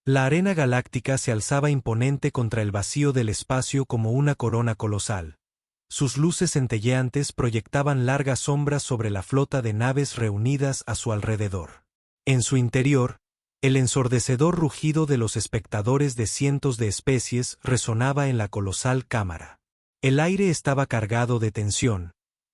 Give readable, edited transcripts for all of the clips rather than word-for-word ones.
La arena galáctica se alzaba imponente contra el vacío del espacio como una corona colosal. Sus luces centelleantes proyectaban largas sombras sobre la flota de naves reunidas a su alrededor. En su interior, el ensordecedor rugido de los espectadores de cientos de especies resonaba en la colosal cámara. El aire estaba cargado de tensión,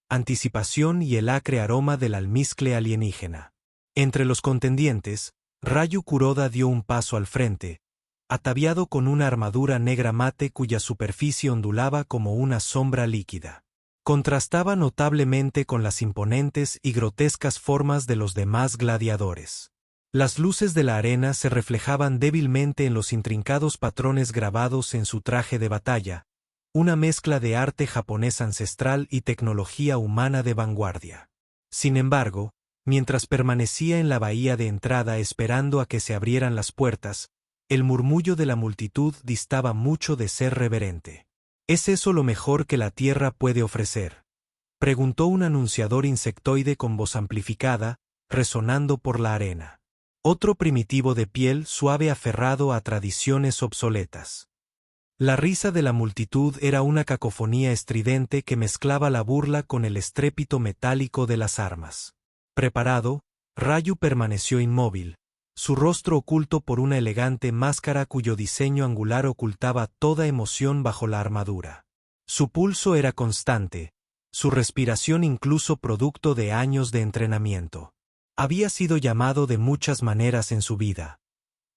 anticipación y el acre aroma del almizcle alienígena. Entre los contendientes, Rayu Kuroda dio un paso al frente, ataviado con una armadura negra mate cuya superficie ondulaba como una sombra líquida. Contrastaba notablemente con las imponentes y grotescas formas de los demás gladiadores. Las luces de la arena se reflejaban débilmente en los intrincados patrones grabados en su traje de batalla, una mezcla de arte japonés ancestral y tecnología humana de vanguardia. Sin embargo, mientras permanecía en la bahía de entrada esperando a que se abrieran las puertas, el murmullo de la multitud distaba mucho de ser reverente. ¿Es eso lo mejor que la Tierra puede ofrecer?, preguntó un anunciador insectoide con voz amplificada, resonando por la arena. Otro primitivo de piel suave aferrado a tradiciones obsoletas. La risa de la multitud era una cacofonía estridente que mezclaba la burla con el estrépito metálico de las armas. Preparado, Rayu permaneció inmóvil, su rostro oculto por una elegante máscara cuyo diseño angular ocultaba toda emoción bajo la armadura. Su pulso era constante, su respiración incluso producto de años de entrenamiento. Había sido llamado de muchas maneras en su vida.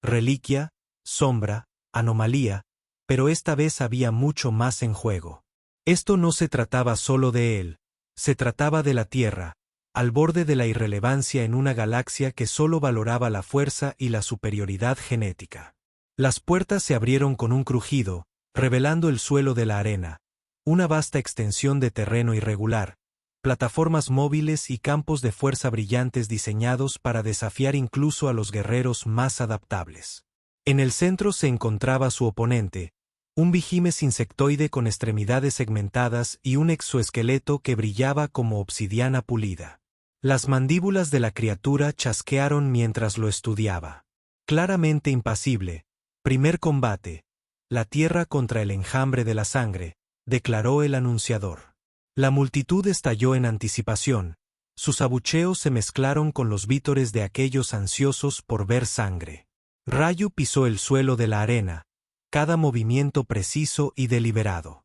Reliquia, sombra, anomalía, pero esta vez había mucho más en juego. Esto no se trataba solo de él, se trataba de la Tierra, al borde de la irrelevancia en una galaxia que solo valoraba la fuerza y la superioridad genética. Las puertas se abrieron con un crujido, revelando el suelo de la arena, una vasta extensión de terreno irregular, plataformas móviles y campos de fuerza brillantes diseñados para desafiar incluso a los guerreros más adaptables. En el centro se encontraba su oponente, un Vigimes insectoide con extremidades segmentadas y un exoesqueleto que brillaba como obsidiana pulida. Las mandíbulas de la criatura chasquearon mientras lo estudiaba. Claramente impasible, primer combate, la Tierra contra el enjambre de la sangre, declaró el anunciador. La multitud estalló en anticipación, sus abucheos se mezclaron con los vítores de aquellos ansiosos por ver sangre. Rayu pisó el suelo de la arena, cada movimiento preciso y deliberado.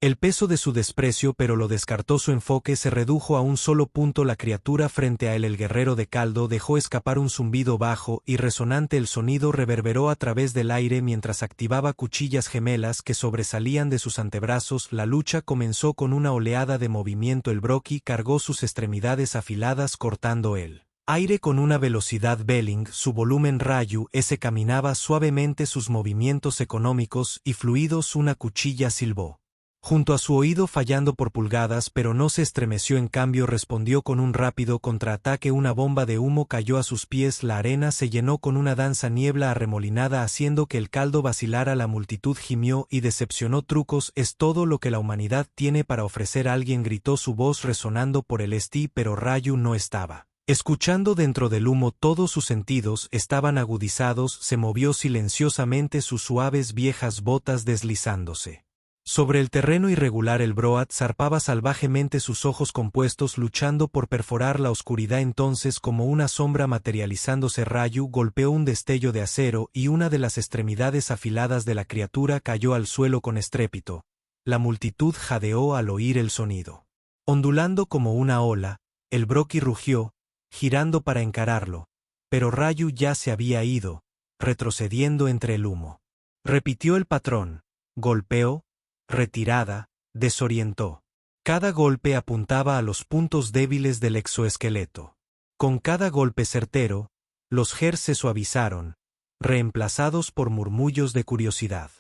El peso de su desprecio pero lo descartó su enfoque se redujo a un solo punto la criatura frente a él el guerrero de caldo dejó escapar un zumbido bajo y resonante el sonido reverberó a través del aire mientras activaba cuchillas gemelas que sobresalían de sus antebrazos la lucha comenzó con una oleada de movimiento el Brocky cargó sus extremidades afiladas cortando el aire con una velocidad Belling su volumen Rayu ese caminaba suavemente sus movimientos económicos y fluidos una cuchilla silbó. Junto a su oído fallando por pulgadas pero no se estremeció en cambio respondió con un rápido contraataque una bomba de humo cayó a sus pies la arena se llenó con una danza niebla arremolinada haciendo que el caldo vacilara la multitud gimió y decepcionó trucos es todo lo que la humanidad tiene para ofrecer alguien gritó su voz resonando por el esti pero Rayu no estaba. Escuchando dentro del humo todos sus sentidos estaban agudizados se movió silenciosamente sus suaves viejas botas deslizándose. Sobre el terreno irregular el Broat zarpaba salvajemente sus ojos compuestos luchando por perforar la oscuridad entonces como una sombra materializándose Rayu golpeó un destello de acero y una de las extremidades afiladas de la criatura cayó al suelo con estrépito. La multitud jadeó al oír el sonido. Ondulando como una ola, el Brocky rugió, girando para encararlo, pero Rayu ya se había ido, retrocediendo entre el humo. Repitió el patrón, golpeó, retirada, desorientó. Cada golpe apuntaba a los puntos débiles del exoesqueleto. Con cada golpe certero, los gers se suavizaron, reemplazados por murmullos de curiosidad.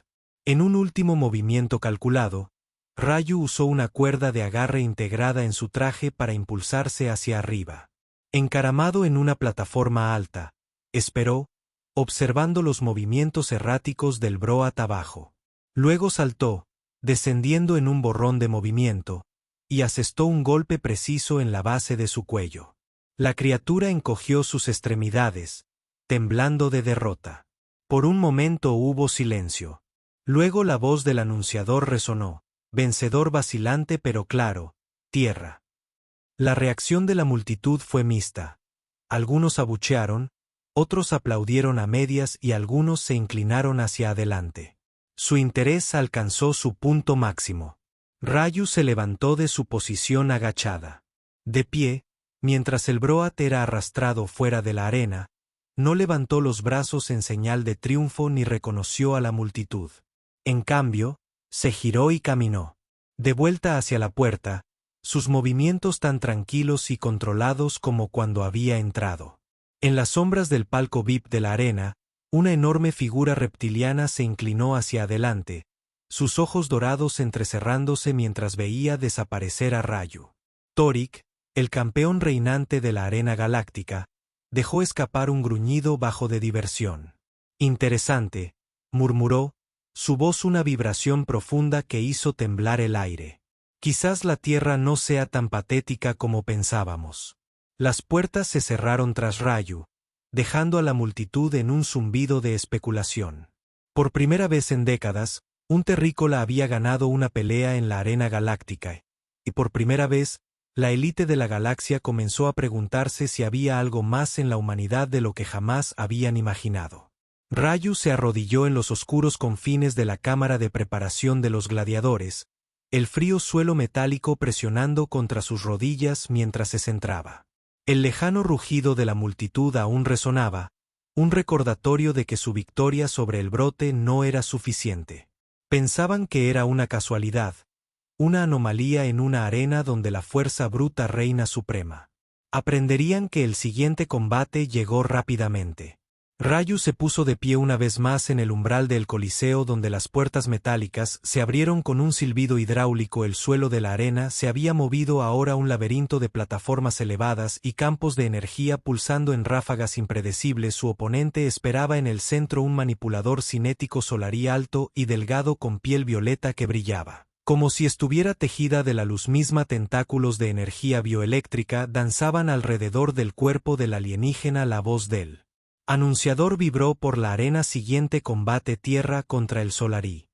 En un último movimiento calculado, Rayu usó una cuerda de agarre integrada en su traje para impulsarse hacia arriba. Encaramado en una plataforma alta, esperó, observando los movimientos erráticos del Broat abajo. Luego saltó, descendiendo en un borrón de movimiento, y asestó un golpe preciso en la base de su cuello. La criatura encogió sus extremidades, temblando de derrota. Por un momento hubo silencio. Luego la voz del anunciador resonó, vencedor vacilante pero claro, tierra. La reacción de la multitud fue mixta. Algunos abuchearon, otros aplaudieron a medias y algunos se inclinaron hacia adelante. Su interés alcanzó su punto máximo. Rayu se levantó de su posición agachada. De pie, mientras el Broat era arrastrado fuera de la arena, no levantó los brazos en señal de triunfo ni reconoció a la multitud. En cambio, se giró y caminó. De vuelta hacia la puerta, sus movimientos tan tranquilos y controlados como cuando había entrado. En las sombras del palco VIP de la arena, una enorme figura reptiliana se inclinó hacia adelante, sus ojos dorados entrecerrándose mientras veía desaparecer a Rayu. Torik, el campeón reinante de la arena galáctica, dejó escapar un gruñido bajo de diversión. Interesante, murmuró, su voz una vibración profunda que hizo temblar el aire. Quizás la Tierra no sea tan patética como pensábamos. Las puertas se cerraron tras Rayu, dejando a la multitud en un zumbido de especulación. Por primera vez en décadas, un terrícola había ganado una pelea en la arena galáctica, y por primera vez, la élite de la galaxia comenzó a preguntarse si había algo más en la humanidad de lo que jamás habían imaginado. Rayu se arrodilló en los oscuros confines de la cámara de preparación de los gladiadores, el frío suelo metálico presionando contra sus rodillas mientras se centraba. El lejano rugido de la multitud aún resonaba, un recordatorio de que su victoria sobre el brote no era suficiente. Pensaban que era una casualidad, una anomalía en una arena donde la fuerza bruta reina suprema. Aprenderían que el siguiente combate llegó rápidamente. Rayu se puso de pie una vez más en el umbral del Coliseo donde las puertas metálicas se abrieron con un silbido hidráulico. El suelo de la arena se había movido ahora un laberinto de plataformas elevadas y campos de energía pulsando en ráfagas impredecibles. Su oponente esperaba en el centro un manipulador cinético solarí alto y delgado con piel violeta que brillaba. Como si estuviera tejida de la luz misma, tentáculos de energía bioeléctrica danzaban alrededor del cuerpo del alienígena. La voz del anunciador vibró por la arena. Siguiente combate: Tierra contra el Solarí.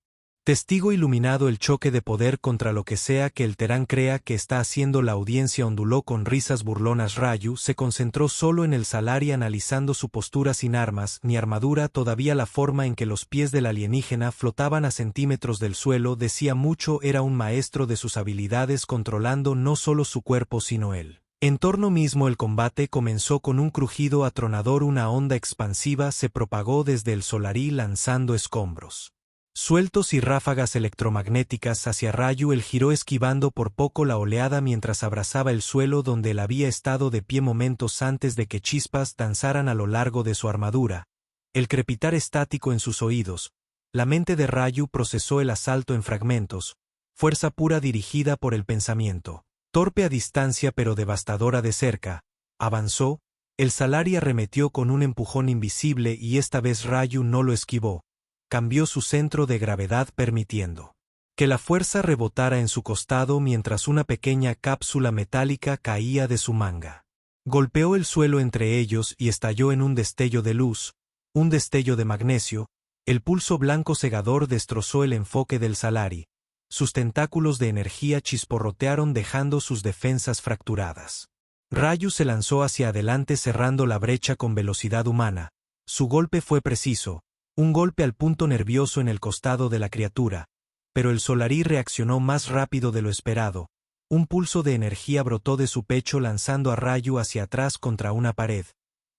Testigo iluminado, el choque de poder contra lo que sea que el Terán crea que está haciendo. La audiencia onduló con risas burlonas. Rayu se concentró solo en el Solarí, analizando su postura sin armas ni armadura. Todavía la forma en que los pies del alienígena flotaban a centímetros del suelo decía mucho. Era un maestro de sus habilidades, controlando no solo su cuerpo sino el entorno mismo. El combate comenzó con un crujido atronador. Una onda expansiva se propagó desde el Solarí lanzando escombros sueltos y ráfagas electromagnéticas hacia Rayu. Él giró esquivando por poco la oleada mientras abrazaba el suelo donde él había estado de pie momentos antes de que chispas danzaran a lo largo de su armadura, el crepitar estático en sus oídos. La mente de Rayu procesó el asalto en fragmentos, fuerza pura dirigida por el pensamiento. Torpe a distancia pero devastadora de cerca, avanzó, el Solarí arremetió con un empujón invisible y esta vez Rayu no lo esquivó. Cambió su centro de gravedad permitiendo que la fuerza rebotara en su costado mientras una pequeña cápsula metálica caía de su manga. Golpeó el suelo entre ellos y estalló en un destello de luz, un destello de magnesio. El pulso blanco cegador destrozó el enfoque del Solarí. Sus tentáculos de energía chisporrotearon dejando sus defensas fracturadas. Rayu se lanzó hacia adelante cerrando la brecha con velocidad humana. Su golpe fue preciso, un golpe al punto nervioso en el costado de la criatura, pero el Solarí reaccionó más rápido de lo esperado. Un pulso de energía brotó de su pecho lanzando a Rayu hacia atrás contra una pared.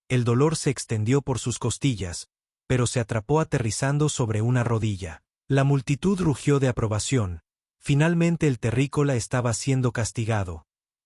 El dolor se extendió por sus costillas, pero se atrapó aterrizando sobre una rodilla. La multitud rugió de aprobación. Finalmente el terrícola estaba siendo castigado.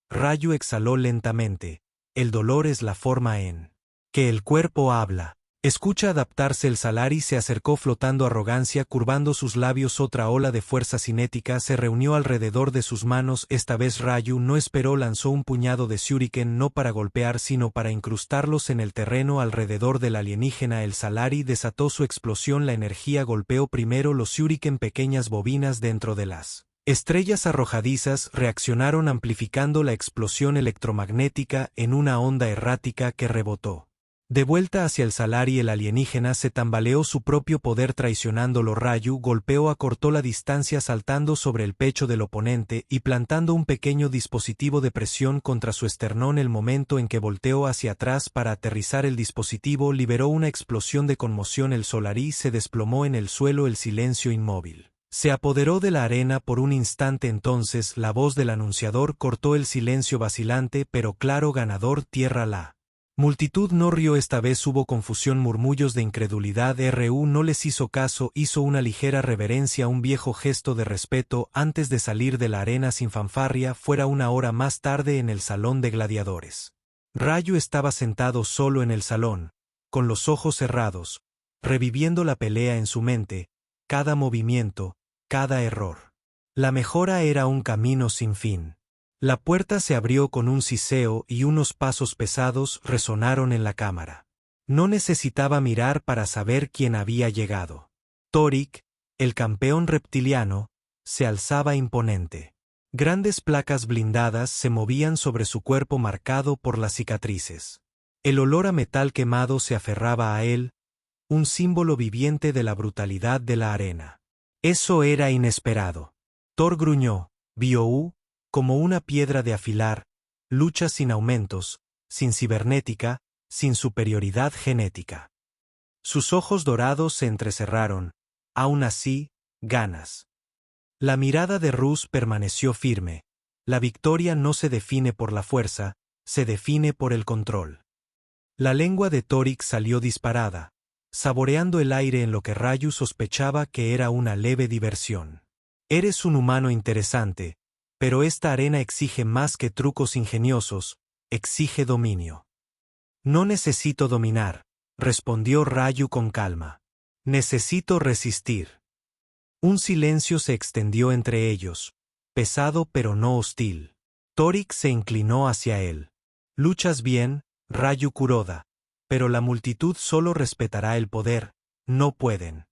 Rayu exhaló lentamente. El dolor es la forma en que el cuerpo habla. Escucha adaptarse. El Solarí se acercó flotando arrogancia, curvando sus labios. Otra ola de fuerza cinética se reunió alrededor de sus manos. Esta vez Rayu no esperó, lanzó un puñado de shuriken no para golpear sino para incrustarlos en el terreno alrededor del alienígena. El Solarí desató su explosión. La energía golpeó primero los shuriken, pequeñas bobinas dentro de las estrellas arrojadizas reaccionaron amplificando la explosión electromagnética en una onda errática que rebotó De vuelta hacia el Salari, el alienígena se tambaleó su propio poder traicionándolo. Ryu golpeó, acortó la distancia saltando sobre el pecho del oponente y plantando un pequeño dispositivo de presión contra su esternón. El momento en que volteó hacia atrás para aterrizar el dispositivo liberó una explosión de conmoción. El Solari se desplomó en el suelo. El silencio inmóvil se apoderó de la arena por un instante. Entonces la voz del anunciador cortó el silencio vacilante pero claro: ganador tierra. La multitud no rió esta vez, hubo confusión, murmullos de incredulidad. RU no les hizo caso, hizo una ligera reverencia, un viejo gesto de respeto antes de salir de la arena sin fanfarria. Fuera una hora más tarde en el salón de gladiadores. Ryu estaba sentado solo en el salón, con los ojos cerrados, reviviendo la pelea en su mente, cada movimiento, cada error. La mejora era un camino sin fin. La puerta se abrió con un siseo y unos pasos pesados resonaron en la cámara. No necesitaba mirar para saber quién había llegado. Torik, el campeón reptiliano, se alzaba imponente. Grandes placas blindadas se movían sobre su cuerpo marcado por las cicatrices. El olor a metal quemado se aferraba a él, un símbolo viviente de la brutalidad de la arena. Eso era inesperado. Thor gruñó: Biou, como una piedra de afilar, lucha sin aumentos, sin cibernética, sin superioridad genética. Sus ojos dorados se entrecerraron. Aún así, ganas. La mirada de Rus permaneció firme. La victoria no se define por la fuerza, se define por el control. La lengua de Torik salió disparada, saboreando el aire en lo que Ryu sospechaba que era una leve diversión. Eres un humano interesante, pero esta arena exige más que trucos ingeniosos, exige dominio. No necesito dominar, respondió Ryu con calma. Necesito resistir. Un silencio se extendió entre ellos, pesado pero no hostil. Torik se inclinó hacia él. Luchas bien, Ryu Kuroda, pero la multitud solo respetará el poder, no pueden.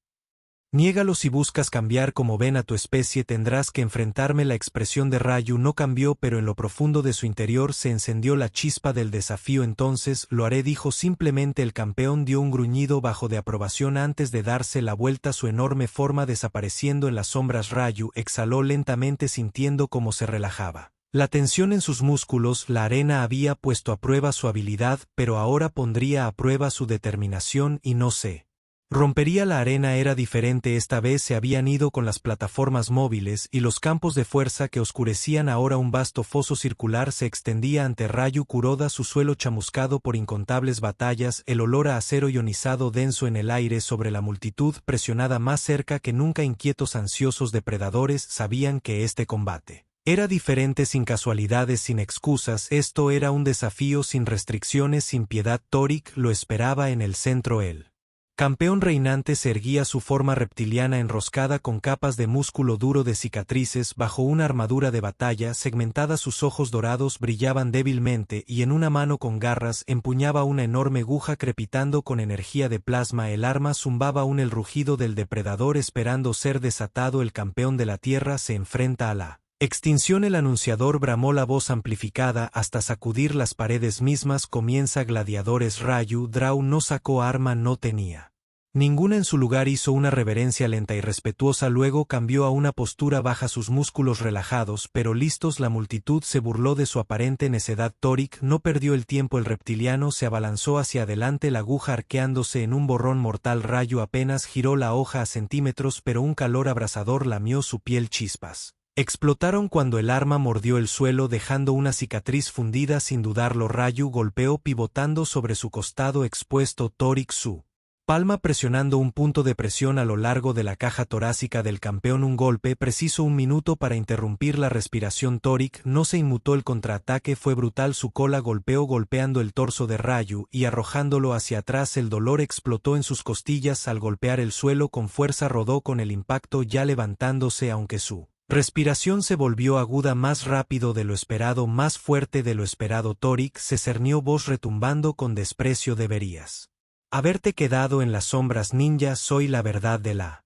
Niégalo si buscas cambiar como ven a tu especie, tendrás que enfrentarme. La expresión de Ryu no cambió, pero en lo profundo de su interior se encendió la chispa del desafío. Entonces lo haré, dijo simplemente. El campeón dio un gruñido bajo de aprobación antes de darse la vuelta, su enorme forma desapareciendo en las sombras. Ryu exhaló lentamente sintiendo cómo se relajaba. La tensión en sus músculos, la arena había puesto a prueba su habilidad, pero ahora pondría a prueba su determinación y no sé. Rompería la arena. Era diferente esta vez, se habían ido con las plataformas móviles y los campos de fuerza que oscurecían ahora un vasto foso circular se extendía ante Ryu Kuroda, su suelo chamuscado por incontables batallas, el olor a acero ionizado denso en el aire sobre la multitud presionada más cerca que nunca. Inquietos, ansiosos depredadores sabían que este combate era diferente, sin casualidades, sin excusas. Esto era un desafío sin restricciones, sin piedad. Torik lo esperaba en el centro. El campeón reinante se erguía, su forma reptiliana enroscada con capas de músculo duro de cicatrices bajo una armadura de batalla segmentada. Sus ojos dorados brillaban débilmente y en una mano con garras empuñaba una enorme aguja crepitando con energía de plasma. El arma zumbaba aún, el rugido del depredador esperando ser desatado. El campeón de la tierra se enfrenta a la extinción. El anunciador bramó, la voz amplificada hasta sacudir las paredes mismas. Comienza. Gladiadores. Ryu Draw no sacó arma, no tenía ninguna en su lugar. Hizo una reverencia lenta y respetuosa, luego cambió a una postura baja, sus músculos relajados pero listos. La multitud se burló de su aparente necedad. Torik no perdió el tiempo. El reptiliano se abalanzó hacia adelante, la aguja arqueándose en un borrón mortal. Ryu apenas giró la hoja a centímetros, pero un calor abrasador lamió su piel. Chispas explotaron cuando el arma mordió el suelo dejando una cicatriz fundida. Sin dudarlo, Ryu golpeó pivotando sobre su costado expuesto. Torik su palma presionando un punto de presión a lo largo de la caja torácica del campeón. Un golpe preciso, un minuto para interrumpir la respiración. Torik no se inmutó, el contraataque fue brutal. Su cola golpeó golpeando el torso de Ryu y arrojándolo hacia atrás. El dolor explotó en sus costillas al golpear el suelo con fuerza. Rodó con el impacto ya levantándose, aunque su respiración se volvió aguda, más rápido de lo esperado, más fuerte de lo esperado. Torik se cernió, voz retumbando con desprecio. Deberías haberte quedado en las sombras, ninja. Soy la verdad de la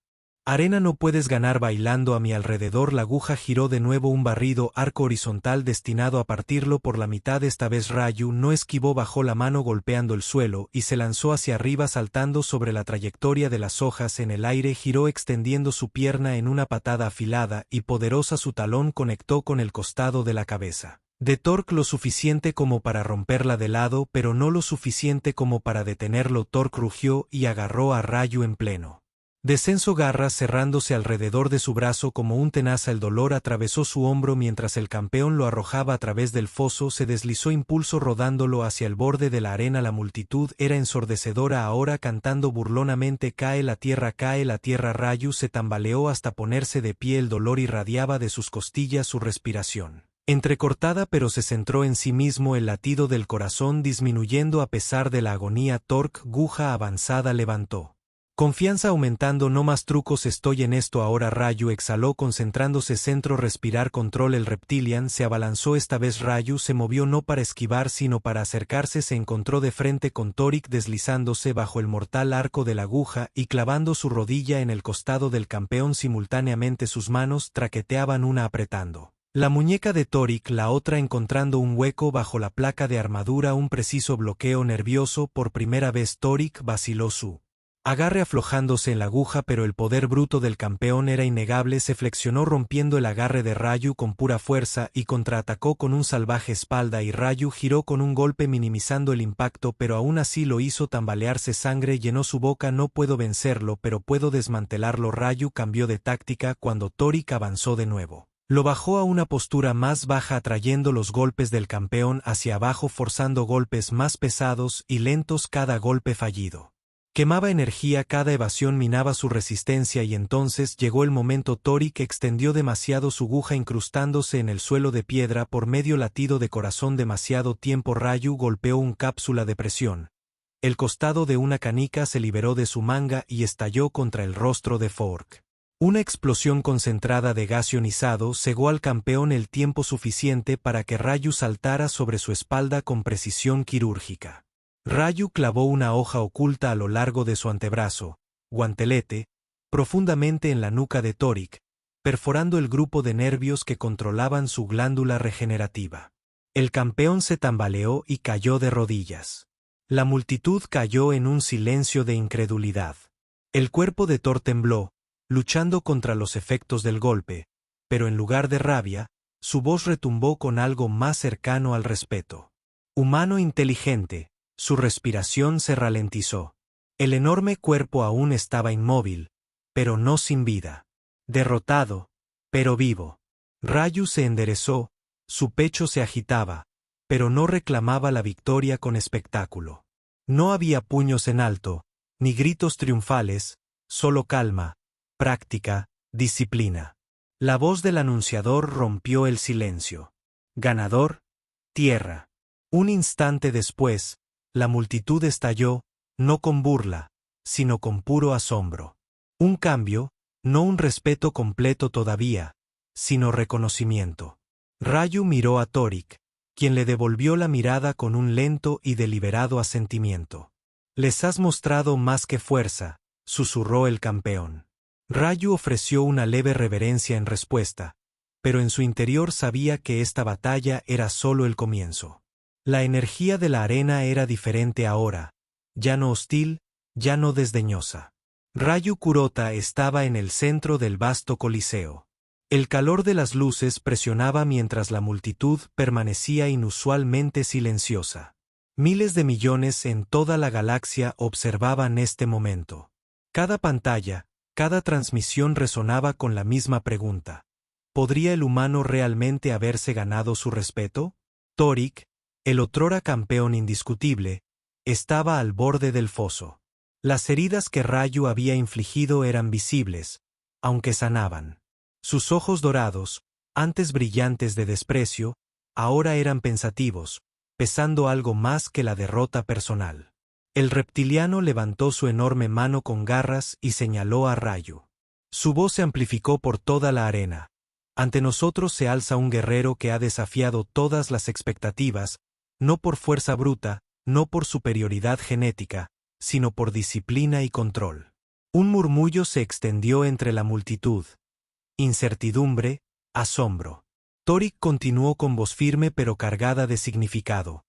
Arena, no puedes ganar bailando a mi alrededor. La aguja giró de nuevo, un barrido arco horizontal destinado a partirlo por la mitad. Esta vez Ryu no esquivó, bajó la mano golpeando el suelo y se lanzó hacia arriba saltando sobre la trayectoria de las hojas en el aire. Giró extendiendo su pierna en una patada afilada y poderosa. Su talón conectó con el costado de la cabeza de Torque, lo suficiente como para romperla de lado, pero no lo suficiente como para detenerlo. Torque rugió y agarró a Ryu en pleno descenso, garras cerrándose alrededor de su brazo como un tenaza. El dolor atravesó su hombro mientras el campeón lo arrojaba a través del foso. Se deslizó impulso rodándolo hacia el borde de la arena. La multitud era ensordecedora ahora, cantando burlonamente: cae la tierra, cae la tierra. Ryu se tambaleó hasta ponerse de pie. El dolor irradiaba de sus costillas, su respiración entrecortada, pero se centró en sí mismo, el latido del corazón disminuyendo a pesar de la agonía. Torque, aguja avanzada, levantó. Confianza aumentando. No más trucos, estoy en esto ahora. Ryu exhaló concentrándose. Centro, respirar, control. El reptilian se abalanzó. Esta vez Ryu se movió no para esquivar sino para acercarse. Se encontró de frente con Toric deslizándose bajo el mortal arco de la aguja y clavando su rodilla en el costado del campeón. Simultáneamente sus manos traqueteaban, una apretando la muñeca de Toric, la otra encontrando un hueco bajo la placa de armadura. Un preciso bloqueo nervioso. Por primera vez Toric vaciló su agarre aflojándose en la aguja, pero el poder bruto del campeón era innegable. Se flexionó rompiendo el agarre de Ryu con pura fuerza y contraatacó con un salvaje espalda, y Ryu giró con un golpe minimizando el impacto, pero aún así lo hizo tambalearse. Sangre llenó su boca. No puedo vencerlo, pero puedo desmantelarlo. Ryu cambió de táctica cuando Toric avanzó de nuevo. Lo bajó a una postura más baja, atrayendo los golpes del campeón hacia abajo, forzando golpes más pesados y lentos. Cada golpe fallido quemaba energía, cada evasión minaba su resistencia, y entonces llegó el momento. Toric extendió demasiado su aguja incrustándose en el suelo de piedra por medio latido de corazón. Demasiado tiempo. Ryu golpeó una cápsula de presión. El costado de una canica se liberó de su manga y estalló contra el rostro de Fork. Una explosión concentrada de gas ionizado cegó al campeón el tiempo suficiente para que Ryu saltara sobre su espalda con precisión quirúrgica. Ryu clavó una hoja oculta a lo largo de su antebrazo, guantelete, profundamente en la nuca de Toric, perforando el grupo de nervios que controlaban su glándula regenerativa. El campeón se tambaleó y cayó de rodillas. La multitud cayó en un silencio de incredulidad. El cuerpo de Thor tembló, luchando contra los efectos del golpe, pero en lugar de rabia, su voz retumbó con algo más cercano al respeto. Humano inteligente. Su respiración se ralentizó. El enorme cuerpo aún estaba inmóvil, pero no sin vida. Derrotado, pero vivo. Ryu se enderezó, su pecho se agitaba, pero no reclamaba la victoria con espectáculo. No había puños en alto, ni gritos triunfales, solo calma, práctica, disciplina. La voz del anunciador rompió el silencio. Ganador, tierra. Un instante después, la multitud estalló, no con burla, sino con puro asombro. Un cambio, no un respeto completo todavía, sino reconocimiento. Ryu miró a Toric, quien le devolvió la mirada con un lento y deliberado asentimiento. «Les has mostrado más que fuerza», susurró el campeón. Ryu ofreció una leve reverencia en respuesta, pero en su interior sabía que esta batalla era solo el comienzo. La energía de la arena era diferente ahora, ya no hostil, ya no desdeñosa. Ryu Kurota estaba en el centro del vasto coliseo. El calor de las luces presionaba mientras la multitud permanecía inusualmente silenciosa. Miles de millones en toda la galaxia observaban este momento. Cada pantalla, cada transmisión resonaba con la misma pregunta. ¿Podría el humano realmente haberse ganado su respeto? Toric, el otrora campeón indiscutible, estaba al borde del foso. Las heridas que Ryu había infligido eran visibles, aunque sanaban. Sus ojos dorados, antes brillantes de desprecio, ahora eran pensativos, pesando algo más que la derrota personal. El reptiliano levantó su enorme mano con garras y señaló a Ryu. Su voz se amplificó por toda la arena. Ante nosotros se alza un guerrero que ha desafiado todas las expectativas, no por fuerza bruta, no por superioridad genética, sino por disciplina y control. Un murmullo se extendió entre la multitud. Incertidumbre, asombro. Torik continuó con voz firme pero cargada de significado.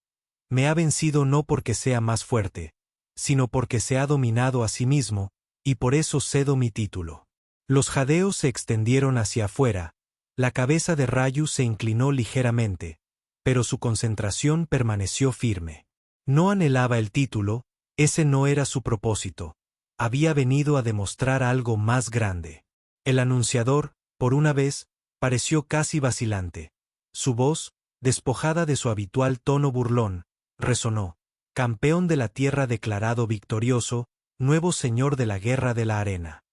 Me ha vencido no porque sea más fuerte, sino porque se ha dominado a sí mismo, y por eso cedo mi título. Los jadeos se extendieron hacia afuera, la cabeza de Rayu se inclinó ligeramente, pero su concentración permaneció firme. No anhelaba el título, ese no era su propósito. Había venido a demostrar algo más grande. El anunciador, por una vez, pareció casi vacilante. Su voz, despojada de su habitual tono burlón, resonó. Campeón de la tierra declarado victorioso, nuevo señor de la guerra de la arena.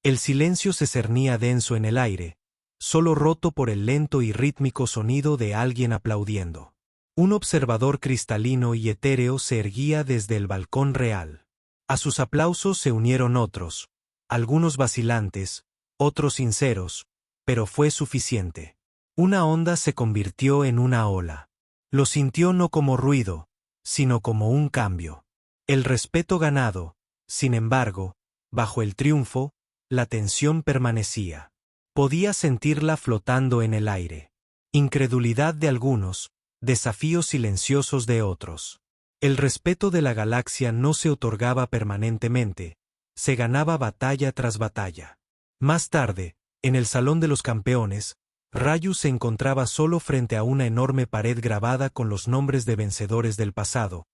El silencio se cernía denso en el aire, solo roto por el lento y rítmico sonido de alguien aplaudiendo. Un observador cristalino y etéreo se erguía desde el balcón real. A sus aplausos se unieron otros, algunos vacilantes, otros sinceros, pero fue suficiente. Una onda se convirtió en una ola. Lo sintió no como ruido, sino como un cambio. El respeto ganado, sin embargo, bajo el triunfo, la tensión permanecía. Podía sentirla flotando en el aire. Incredulidad de algunos, desafíos silenciosos de otros. El respeto de la galaxia no se otorgaba permanentemente, se ganaba batalla tras batalla. Más tarde, en el Salón de los Campeones, Rayu se encontraba solo frente a una enorme pared grabada con los nombres de vencedores del pasado,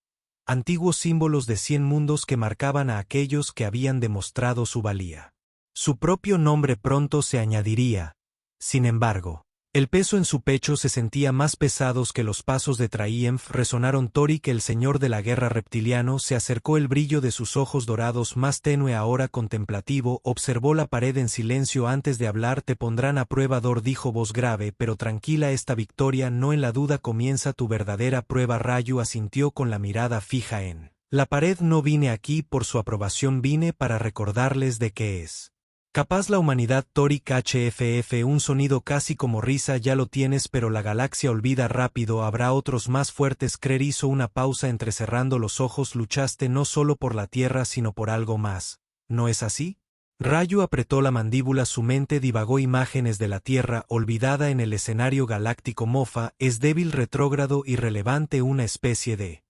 antiguos símbolos de 100 mundos que marcaban a aquellos que habían demostrado su valía. Su propio nombre pronto se añadiría. Sin embargo, el peso en su pecho se sentía más pesados que los pasos de Triumph. Resonaron. Torik, el señor de la guerra reptiliano, se acercó, el brillo de sus ojos dorados más tenue ahora contemplativo, observó la pared en silencio antes de hablar. Te pondrán a prueba, Dor, dijo voz grave pero tranquila, esta victoria no en la duda comienza tu verdadera prueba. Rayu asintió con la mirada fija en la pared. No vine aquí por su aprobación, vine para recordarles de qué es capaz la humanidad. Torik HFF, un sonido casi como risa. Ya lo tienes, pero la galaxia olvida rápido, habrá otros más fuertes. Krer hizo una pausa entrecerrando los ojos. Luchaste no solo por la Tierra sino por algo más, ¿no es así? Rayu apretó la mandíbula, su mente divagó imágenes de la Tierra olvidada en el escenario galáctico. Mofa, es débil, retrógrado, irrelevante, una especie de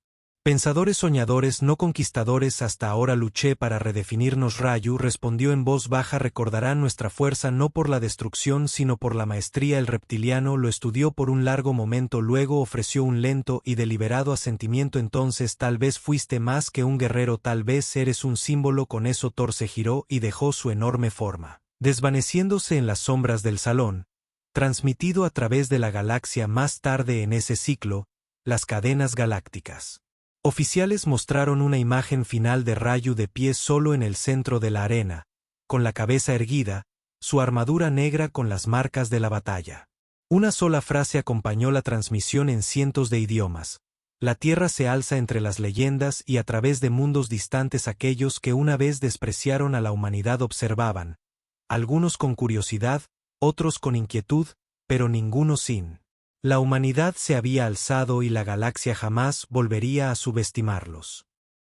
pensadores soñadores, no conquistadores. Hasta ahora luché para redefinirnos. Rayu respondió en voz baja. Recordarán nuestra fuerza no por la destrucción sino por la maestría. El reptiliano lo estudió por un largo momento, luego ofreció un lento y deliberado asentimiento. Entonces tal vez fuiste más que un guerrero, tal vez eres un símbolo. Con eso Thor se giró y dejó su enorme forma, desvaneciéndose en las sombras del salón, transmitido a través de la galaxia. Más tarde en ese ciclo, las cadenas galácticas oficiales mostraron una imagen final de Rayu de pie solo en el centro de la arena, con la cabeza erguida, su armadura negra con las marcas de la batalla. Una sola frase acompañó la transmisión en cientos de idiomas. La Tierra se alza entre las leyendas y a través de mundos distantes. Aquellos que una vez despreciaron a la humanidad observaban, algunos con curiosidad, otros con inquietud, pero ninguno sin. La humanidad se había alzado y la galaxia jamás volvería a subestimarlos.